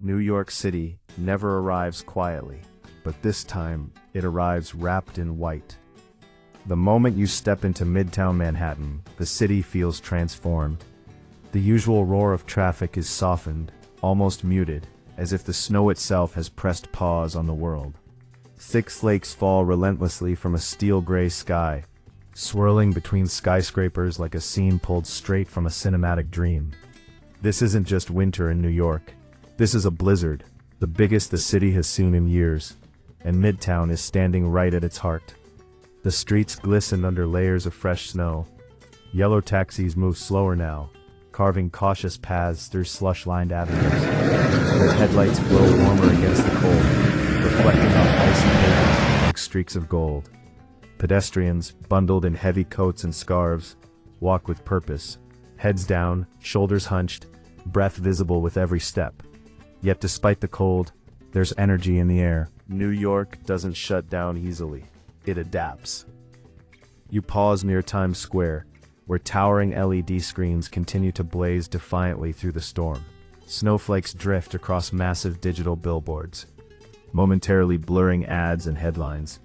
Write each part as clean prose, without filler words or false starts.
New York City never arrives quietly, but this time, it arrives wrapped in white. The moment you step into Midtown Manhattan, the city feels transformed. The usual roar of traffic is softened, almost muted, as if the snow itself has pressed pause on the world. Thick flakes fall relentlessly from a steel-gray sky, swirling between skyscrapers like a scene pulled straight from a cinematic dream. This isn't just winter in New York. This is a blizzard, the biggest the city has seen in years, and Midtown is standing right at its heart. The streets glisten under layers of fresh snow. Yellow taxis move slower now, carving cautious paths through slush-lined avenues. Their headlights glow warmer against the cold, reflecting off icy pavement like streaks of gold. Pedestrians, bundled in heavy coats and scarves, walk with purpose, heads down, shoulders hunched, breath visible with every step. Yet despite the cold, there's energy in the air. New York doesn't shut down easily. It adapts. You pause near Times Square, where towering LED screens continue to blaze defiantly through the storm. Snowflakes drift across massive digital billboards, momentarily blurring ads and headlines.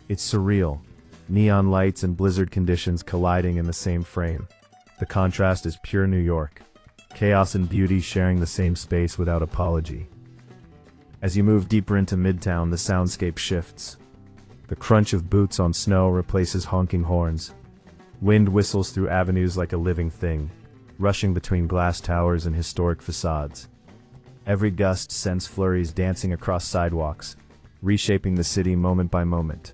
It's surreal. Neon lights and blizzard conditions colliding in the same frame. The contrast is pure New York. Chaos and beauty sharing the same space without apology. As you move deeper into Midtown, the soundscape shifts. The crunch of boots on snow replaces honking horns. Wind whistles through avenues like a living thing, rushing between glass towers and historic facades. Every gust sends flurries dancing across sidewalks, reshaping the city moment by moment.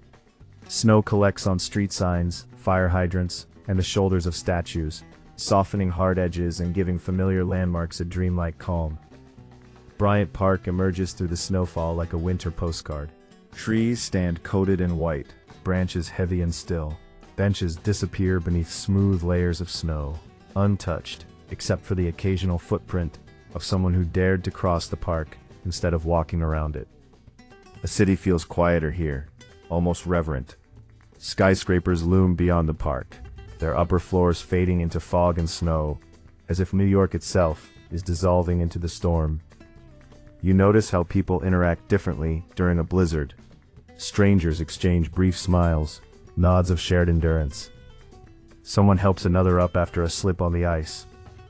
Snow collects on street signs, fire hydrants, and the shoulders of statues, softening hard edges and giving familiar landmarks a dreamlike calm. Bryant Park emerges through the snowfall like a winter postcard. Trees stand coated in white, branches heavy and still. Benches disappear beneath smooth layers of snow, untouched, except for the occasional footprint of someone who dared to cross the park instead of walking around it. The city feels quieter here, almost reverent. Skyscrapers loom beyond the park, their upper floors fading into fog and snow, as if New York itself is dissolving into the storm. You notice how people interact differently during a blizzard. Strangers exchange brief smiles, nods of shared endurance. Someone helps another up after a slip on the ice.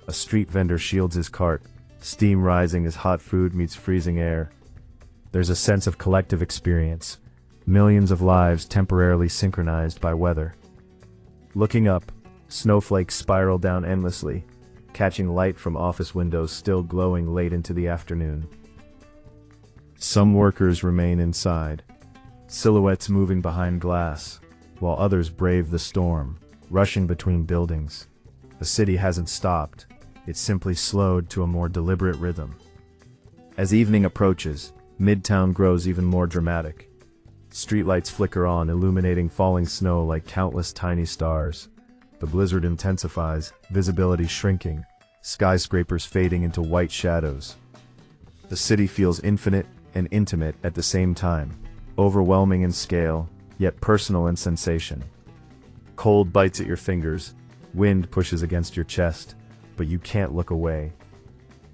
A street vendor shields his cart, steam rising as hot food meets freezing air. There's a sense of collective experience, millions of lives temporarily synchronized by weather. Looking up, snowflakes spiral down endlessly, catching light from office windows still glowing late into the afternoon. Some workers remain inside, silhouettes moving behind glass, while others brave the storm, rushing between buildings. The city hasn't stopped, it's simply slowed to a more deliberate rhythm. As evening approaches, Midtown grows even more dramatic. Streetlights flicker on, illuminating falling snow like countless tiny stars. The blizzard intensifies, visibility shrinking, skyscrapers fading into white shadows. The city feels infinite and intimate at the same time, overwhelming in scale, yet personal in sensation. Cold bites at your fingers, wind pushes against your chest, but you can't look away.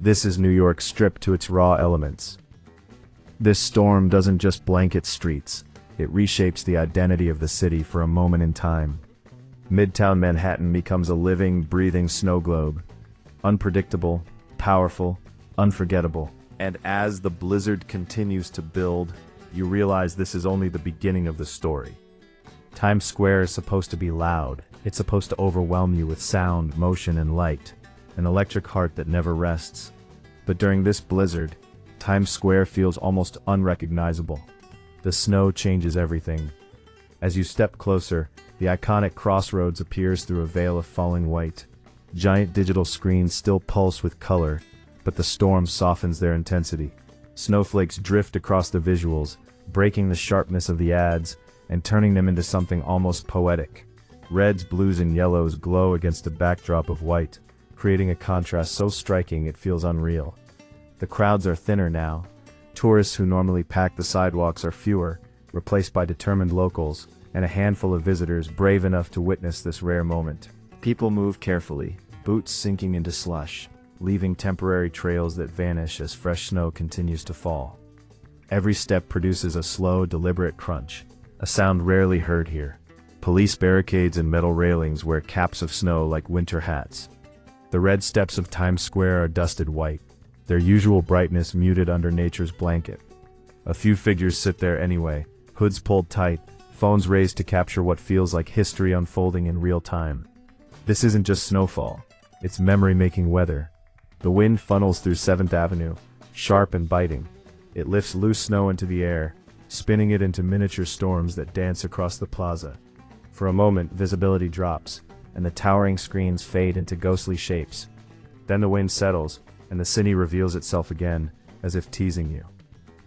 This is New York stripped to its raw elements. This storm doesn't just blanket streets, it reshapes the identity of the city for a moment in time. Midtown Manhattan becomes a living, breathing snow globe. Unpredictable, powerful, unforgettable. And as the blizzard continues to build, you realize this is only the beginning of the story. Times Square is supposed to be loud. It's supposed to overwhelm you with sound, motion, and light. An electric heart that never rests. But during this blizzard, Times Square feels almost unrecognizable. The snow changes everything. As you step closer, the iconic crossroads appears through a veil of falling white. Giant digital screens still pulse with color, but the storm softens their intensity. Snowflakes drift across the visuals, breaking the sharpness of the ads and turning them into something almost poetic. Reds, blues, and yellows glow against a backdrop of white, creating a contrast so striking it feels unreal. The crowds are thinner now. Tourists who normally pack the sidewalks are fewer, replaced by determined locals, and a handful of visitors brave enough to witness this rare moment. People move carefully, boots sinking into slush, leaving temporary trails that vanish as fresh snow continues to fall. Every step produces a slow, deliberate crunch, a sound rarely heard here. Police barricades and metal railings wear caps of snow like winter hats. The red steps of Times Square are dusted white, their usual brightness muted under nature's blanket. A few figures sit there anyway, hoods pulled tight, phones raised to capture what feels like history unfolding in real time. This isn't just snowfall, it's memory-making weather. The wind funnels through 7th Avenue, sharp and biting. It lifts loose snow into the air, spinning it into miniature storms that dance across the plaza. For a moment, visibility drops, and the towering screens fade into ghostly shapes. Then the wind settles, and the city reveals itself again, as if teasing you.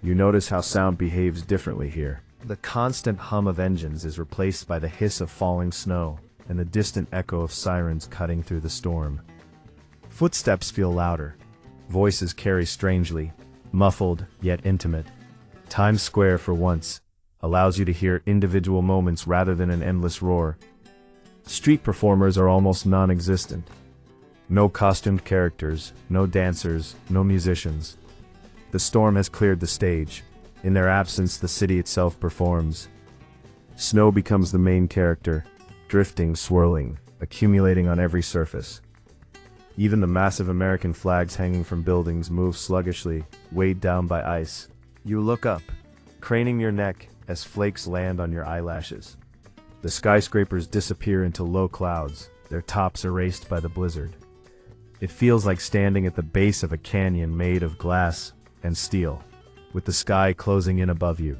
You notice how sound behaves differently here. The constant hum of engines is replaced by the hiss of falling snow, and the distant echo of sirens cutting through the storm. Footsteps feel louder. Voices carry strangely, muffled yet intimate. Times Square, for once, allows you to hear individual moments rather than an endless roar. Street performers are almost non-existent. No costumed characters, no dancers, no musicians. The storm has cleared the stage. In their absence, the city itself performs. Snow becomes the main character, drifting, swirling, accumulating on every surface. Even the massive American flags hanging from buildings move sluggishly, weighed down by ice. You look up, craning your neck as flakes land on your eyelashes. The skyscrapers disappear into low clouds, their tops erased by the blizzard. It feels like standing at the base of a canyon made of glass and steel, with the sky closing in above you.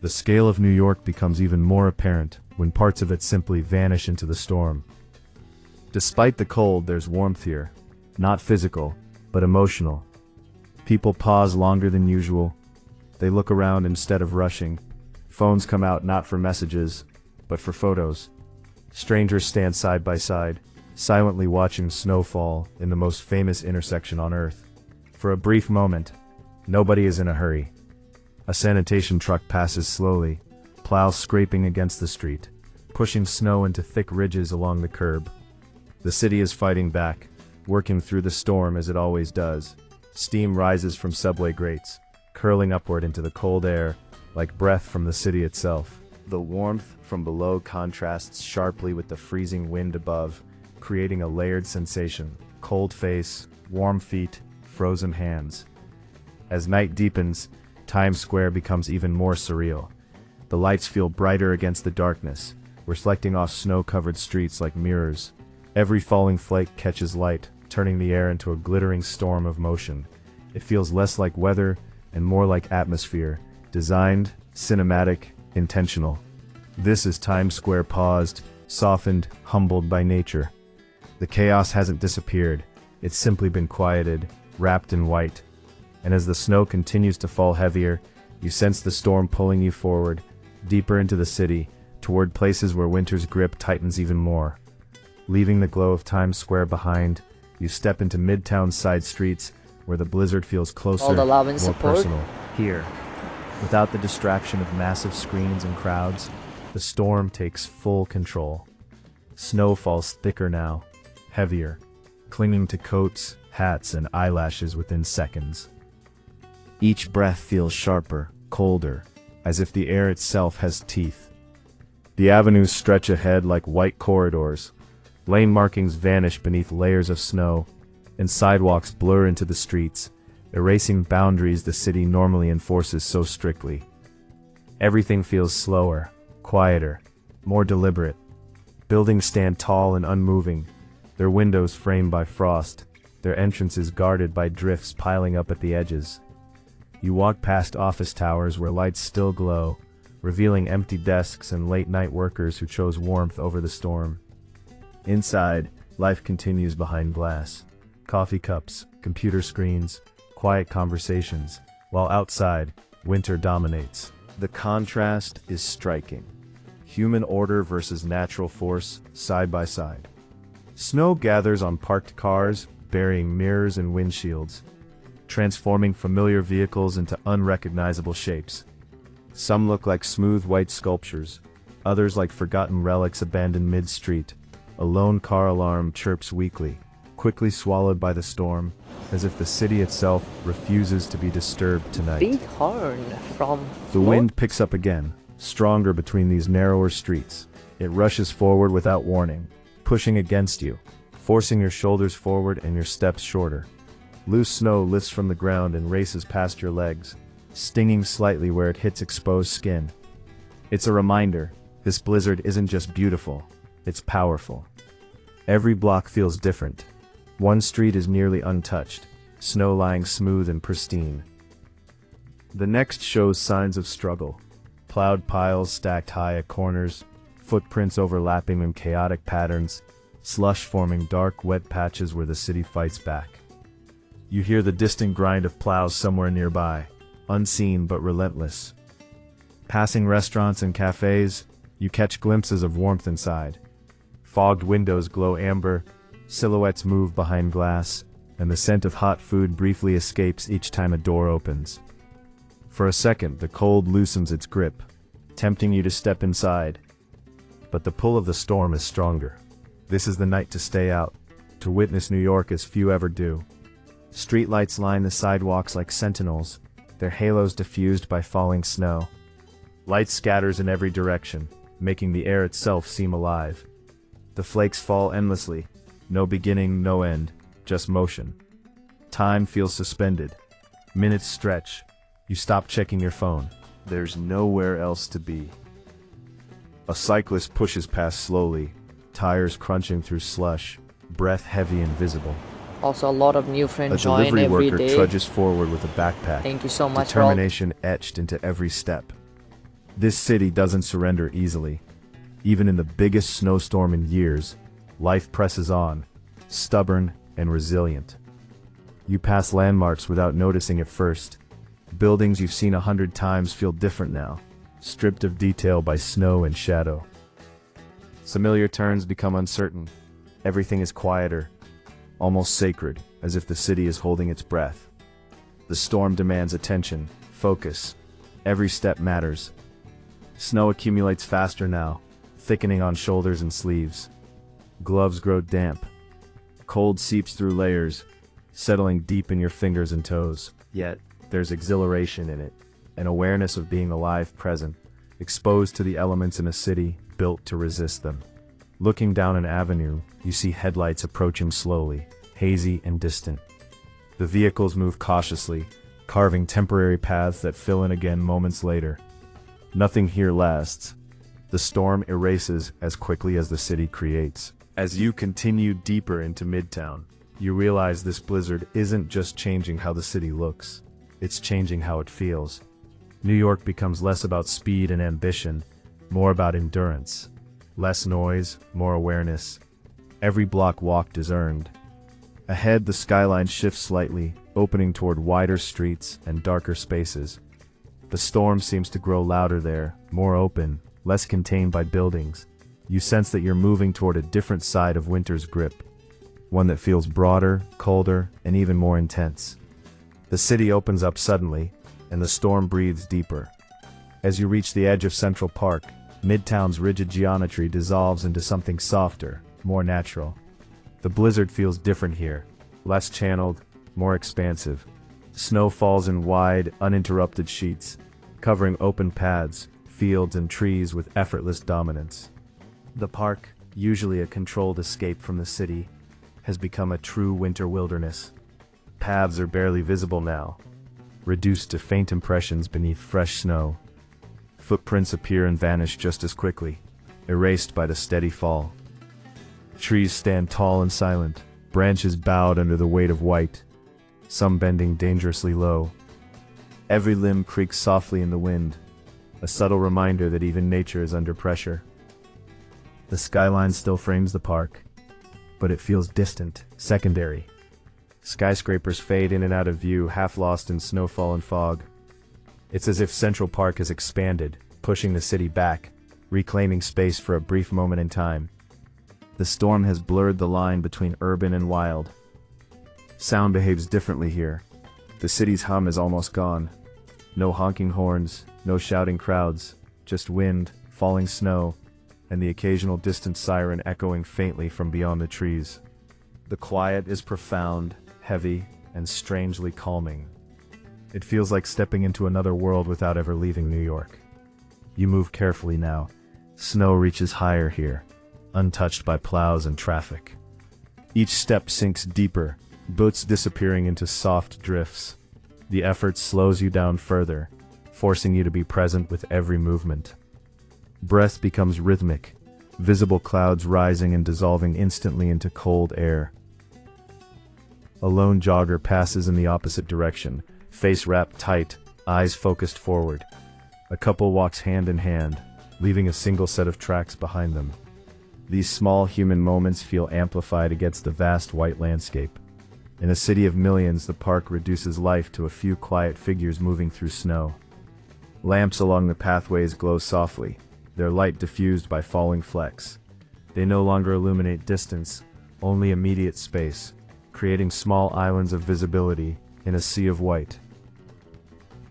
The scale of New York becomes even more apparent when parts of it simply vanish into the storm. Despite the cold, there's warmth here, not physical, but emotional. People pause longer than usual. They look around instead of rushing. Phones come out not for messages, but for photos. Strangers stand side by side, silently watching snowfall in the most famous intersection on Earth. For a brief moment, nobody is in a hurry. A sanitation truck passes slowly, plows scraping against the street, pushing snow into thick ridges along the curb. The city is fighting back, working through the storm as it always does. Steam rises from subway grates, curling upward into the cold air, like breath from the city itself. The warmth from below contrasts sharply with the freezing wind above, creating a layered sensation: cold face, warm feet, frozen hands. As night deepens, Times Square becomes even more surreal. The lights feel brighter against the darkness, reflecting off snow-covered streets like mirrors. Every falling flake catches light, turning the air into a glittering storm of motion. It feels less like weather and more like atmosphere, designed, cinematic, intentional. This is Times Square paused, softened, humbled by nature. The chaos hasn't disappeared, it's simply been quieted, wrapped in white. And as the snow continues to fall heavier, you sense the storm pulling you forward, deeper into the city, toward places where winter's grip tightens even more. Leaving the glow of Times Square behind, you step into Midtown's side streets, where the blizzard feels closer, more personal. Here, without the distraction of massive screens and crowds, the storm takes full control. Snow falls thicker now, heavier, clinging to coats, hats, and eyelashes within seconds. Each breath feels sharper, colder, as if the air itself has teeth. The avenues stretch ahead like white corridors. Lane markings vanish beneath layers of snow, and sidewalks blur into the streets, erasing boundaries the city normally enforces so strictly. Everything feels slower, quieter, more deliberate. Buildings stand tall and unmoving, their windows framed by frost, their entrances guarded by drifts piling up at the edges. You walk past office towers where lights still glow, revealing empty desks and late-night workers who chose warmth over the storm. Inside, life continues behind glass. Coffee cups, computer screens, quiet conversations, while outside, winter dominates. The contrast is striking. Human order versus natural force, side by side. Snow gathers on parked cars, burying mirrors and windshields, transforming familiar vehicles into unrecognizable shapes. Some look like smooth white sculptures, others like forgotten relics abandoned mid-street. A lone car alarm chirps weakly, quickly swallowed by the storm, as if the city itself refuses to be disturbed tonight. Big horn from The wind picks up again, stronger between these narrower streets. It rushes forward without warning, pushing against you, forcing your shoulders forward and your steps shorter. Loose snow lifts from the ground and races past your legs, stinging slightly where it hits exposed skin. It's a reminder, this blizzard isn't just beautiful, it's powerful. Every block feels different. One street is nearly untouched, snow lying smooth and pristine. The next shows signs of struggle. Plowed piles stacked high at corners, footprints overlapping in chaotic patterns, slush forming dark, wet patches where the city fights back. You hear the distant grind of plows somewhere nearby, unseen but relentless. Passing restaurants and cafes, you catch glimpses of warmth inside. Fogged windows glow amber, silhouettes move behind glass, and the scent of hot food briefly escapes each time a door opens. For a second, the cold loosens its grip, tempting you to step inside. But the pull of the storm is stronger. This is the night to stay out, to witness New York as few ever do. Streetlights line the sidewalks like sentinels, their halos diffused by falling snow. Light scatters in every direction, making the air itself seem alive. The flakes fall endlessly, no beginning, no end, just motion. Time feels suspended. Minutes stretch. You stop checking your phone. There's nowhere else to be. A cyclist pushes past slowly, tires crunching through slush, breath heavy and visible. Also, a lot of new friends A join delivery every worker day. trudges forward with a backpack, Thank you so much for all. determination etched into every step. This city doesn't surrender easily. Even in the biggest snowstorm in years, life presses on, stubborn and resilient. You pass landmarks without noticing at first. Buildings you've seen 100 times feel different now, stripped of detail by snow and shadow. Familiar turns become uncertain. Everything is quieter, almost sacred, as if the city is holding its breath. The storm demands attention, focus. Every step matters. Snow accumulates faster now, thickening on shoulders and sleeves. Gloves grow damp. Cold seeps through layers, settling deep in your fingers and toes. Yet, there's exhilaration in it, an awareness of being alive, present, exposed to the elements in a city built to resist them. Looking down an avenue, you see headlights approaching slowly, hazy and distant. The vehicles move cautiously, carving temporary paths that fill in again moments later. Nothing here lasts. The storm erases as quickly as the city creates. As you continue deeper into Midtown, you realize this blizzard isn't just changing how the city looks, it's changing how it feels. New York becomes less about speed and ambition, more about endurance. Less noise, more awareness. Every block walked is earned. Ahead, the skyline shifts slightly, opening toward wider streets and darker spaces. The storm seems to grow louder there, more open, less contained by buildings. You sense that you're moving toward a different side of winter's grip, one that feels broader, colder, and even more intense. The city opens up suddenly, and the storm breathes deeper. As you reach the edge of Central Park, Midtown's rigid geometry dissolves into something softer, more natural. The blizzard feels different here, less channeled, more expansive. Snow falls in wide, uninterrupted sheets, covering open paths, fields and trees with effortless dominance. The park, usually a controlled escape from the city, has become a true winter wilderness. Paths are barely visible now, reduced to faint impressions beneath fresh snow. Footprints appear and vanish just as quickly, erased by the steady fall. Trees stand tall and silent, branches bowed under the weight of white, some bending dangerously low. Every limb creaks softly in the wind, a subtle reminder that even nature is under pressure. The skyline still frames the park, but it feels distant, secondary. Skyscrapers fade in and out of view, half lost in snowfall and fog. It's as if Central Park has expanded, pushing the city back, reclaiming space for a brief moment in time. The storm has blurred the line between urban and wild. Sound behaves differently here. The city's hum is almost gone. No honking horns, no shouting crowds, just wind, falling snow, and the occasional distant siren echoing faintly from beyond the trees. The quiet is profound, heavy, and strangely calming. It feels like stepping into another world without ever leaving New York. You move carefully now. Snow reaches higher here, untouched by plows and traffic. Each step sinks deeper, boots disappearing into soft drifts. The effort slows you down further, forcing you to be present with every movement. Breath becomes rhythmic, visible clouds rising and dissolving instantly into cold air. A lone jogger passes in the opposite direction, face wrapped tight, eyes focused forward. A couple walks hand in hand, leaving a single set of tracks behind them. These small human moments feel amplified against the vast white landscape. In a city of millions, the park reduces life to a few quiet figures moving through snow. Lamps along the pathways glow softly, their light diffused by falling flecks. They no longer illuminate distance, only immediate space, creating small islands of visibility in a sea of white.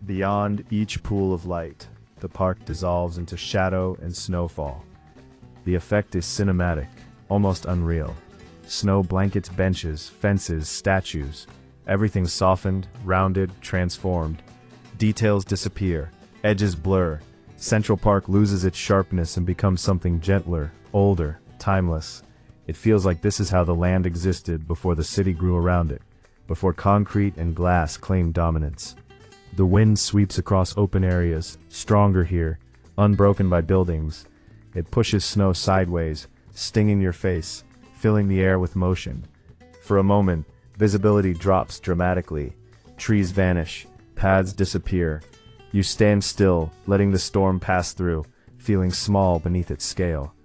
Beyond each pool of light, the park dissolves into shadow and snowfall. The effect is cinematic, almost unreal. Snow blankets benches, fences, statues. Everything softened, rounded, transformed. Details disappear, edges blur. Central Park loses its sharpness and becomes something gentler, older, timeless. It feels like this is how the land existed before the city grew around it, before concrete and glass claimed dominance. The wind sweeps across open areas, stronger here, unbroken by buildings. It pushes snow sideways, stinging your face, filling the air with motion. For a moment, visibility drops dramatically. Trees vanish, paths disappear. You stand still, letting the storm pass through, feeling small beneath its scale.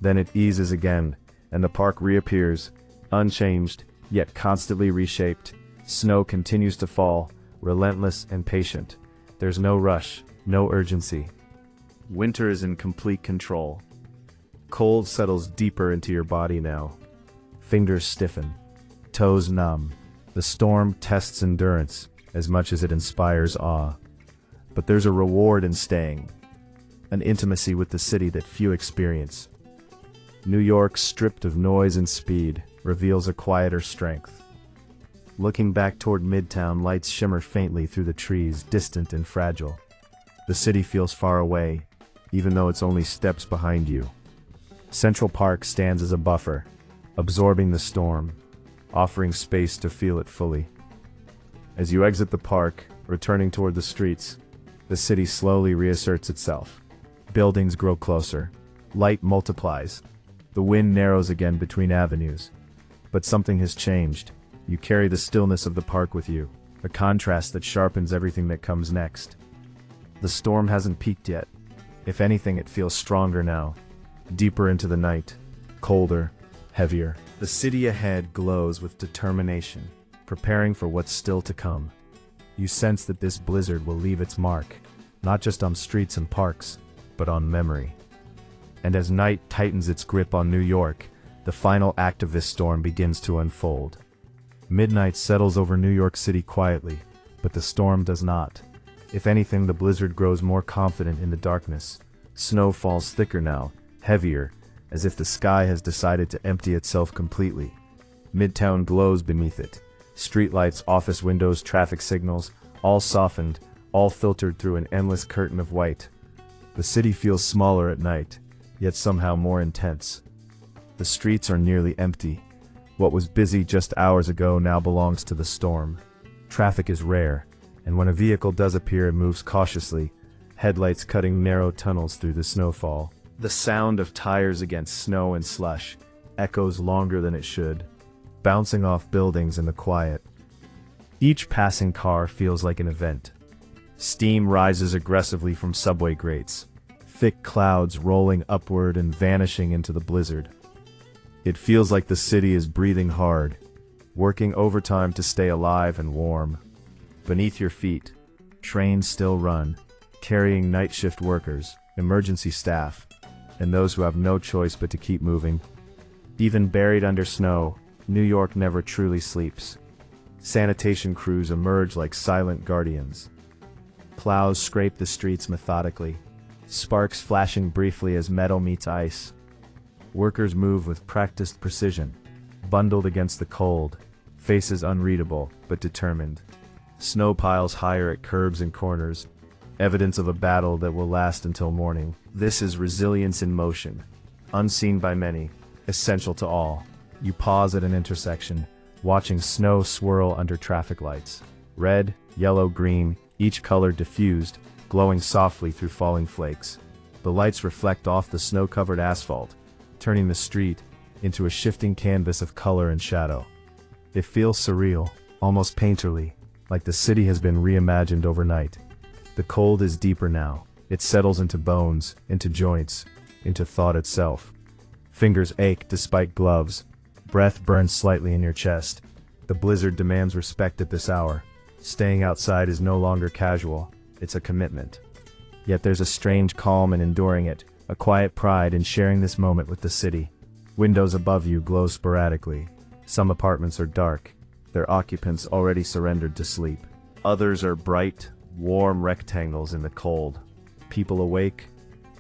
Then it eases again, and the park reappears, unchanged, yet constantly reshaped. Snow continues to fall, relentless and patient. There's no rush, no urgency. Winter is in complete control. Cold settles deeper into your body now. Fingers stiffen, toes numb. The storm tests endurance as much as it inspires awe. But there's a reward in staying, an intimacy with the city that few experience. New York, stripped of noise and speed, reveals a quieter strength. Looking back toward Midtown, lights shimmer faintly through the trees, distant and fragile. The city feels far away, even though it's only steps behind you. Central Park stands as a buffer, absorbing the storm, offering space to feel it fully. As you exit the park, returning toward the streets, the city slowly reasserts itself. Buildings grow closer. Light multiplies. The wind narrows again between avenues. But something has changed. You carry the stillness of the park with you, a contrast that sharpens everything that comes next. The storm hasn't peaked yet. If anything, it feels stronger now. Deeper into the night. Colder. Heavier. The city ahead glows with determination, preparing for what's still to come. You sense that this blizzard will leave its mark, not just on streets and parks, but on memory. And as night tightens its grip on New York, the final act of this storm begins to unfold. Midnight settles over New York City quietly, but the storm does not. If anything, the blizzard grows more confident in the darkness. Snow falls thicker now, heavier, as if the sky has decided to empty itself completely. Midtown glows beneath it. Streetlights, office windows, traffic signals, all softened, all filtered through an endless curtain of white. The city feels smaller at night, yet somehow more intense. The streets are nearly empty. What was busy just hours ago now belongs to the storm. Traffic is rare, and when a vehicle does appear, it moves cautiously, headlights cutting narrow tunnels through the snowfall. The sound of tires against snow and slush echoes longer than it should, bouncing off buildings in the quiet. Each passing car feels like an event. Steam rises aggressively from subway grates, thick clouds rolling upward and vanishing into the blizzard. It feels like the city is breathing hard, working overtime to stay alive and warm. Beneath your feet, trains still run, carrying night shift workers, emergency staff, and those who have no choice but to keep moving. Even buried under snow, New York never truly sleeps. Sanitation crews emerge like silent guardians. Plows scrape the streets methodically, sparks flashing briefly as metal meets ice. Workers move with practiced precision, bundled against the cold, faces unreadable, but determined. Snow piles higher at curbs and corners, evidence of a battle that will last until morning. This is resilience in motion, unseen by many, essential to all. You pause at an intersection, watching snow swirl under traffic lights. Red, yellow, green, each color diffused, glowing softly through falling flakes. The lights reflect off the snow-covered asphalt, turning the street into a shifting canvas of color and shadow. It feels surreal, almost painterly, like the city has been reimagined overnight. The cold is deeper now. It settles into bones, into joints, into thought itself. Fingers ache despite gloves. Breath burns slightly in your chest. The blizzard demands respect at this hour. Staying outside is no longer casual, it's a commitment. Yet there's a strange calm in enduring it, a quiet pride in sharing this moment with the city. Windows above you glow sporadically. Some apartments are dark, their occupants already surrendered to sleep. Others are bright, warm rectangles in the cold. People awake,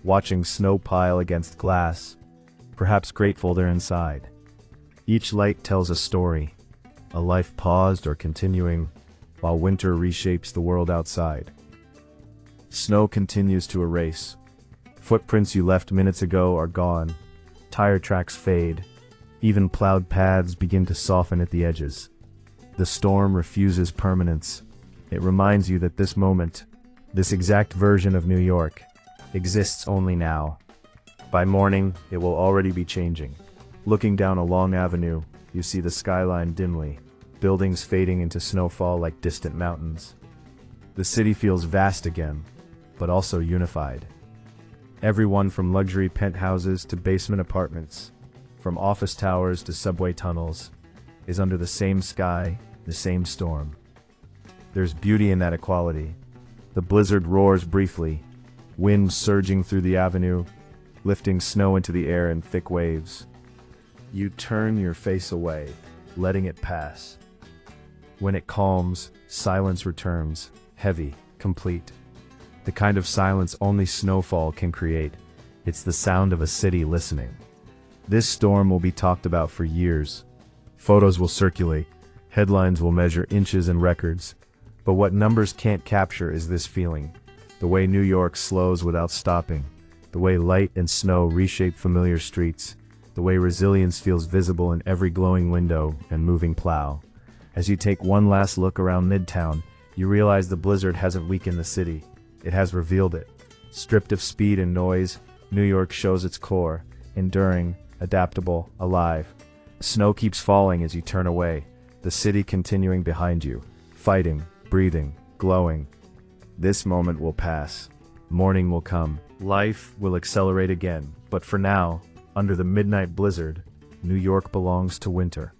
watching snow pile against glass, perhaps grateful they're inside. Each light tells a story, a life paused or continuing, while winter reshapes the world outside. Snow continues to erase. Footprints you left minutes ago are gone. Tire tracks fade. Even plowed paths begin to soften at the edges. The storm refuses permanence. It reminds you that this moment, this exact version of New York, exists only now. By morning, it will already be changing. Looking down a long avenue, you see the skyline dimly, buildings fading into snowfall like distant mountains. The city feels vast again, but also unified. Everyone from luxury penthouses to basement apartments, from office towers to subway tunnels, is under the same sky, the same storm. There's beauty in that equality. The blizzard roars briefly, wind surging through the avenue, lifting snow into the air in thick waves. You turn your face away, letting it pass. When it calms, silence returns, heavy, complete. The kind of silence only snowfall can create. It's the sound of a city listening. This storm will be talked about for years. Photos will circulate, headlines will measure inches and records. But what numbers can't capture is this feeling. The way New York slows without stopping. The way light and snow reshape familiar streets. The way resilience feels visible in every glowing window and moving plow. As you take one last look around Midtown, you realize the blizzard hasn't weakened the city. It has revealed it. Stripped of speed and noise, New York shows its core, enduring, adaptable, alive. Snow keeps falling as you turn away, the city continuing behind you, fighting, breathing, glowing. This moment will pass. Morning will come. Life will accelerate again. But for now, under the midnight blizzard, New York belongs to winter.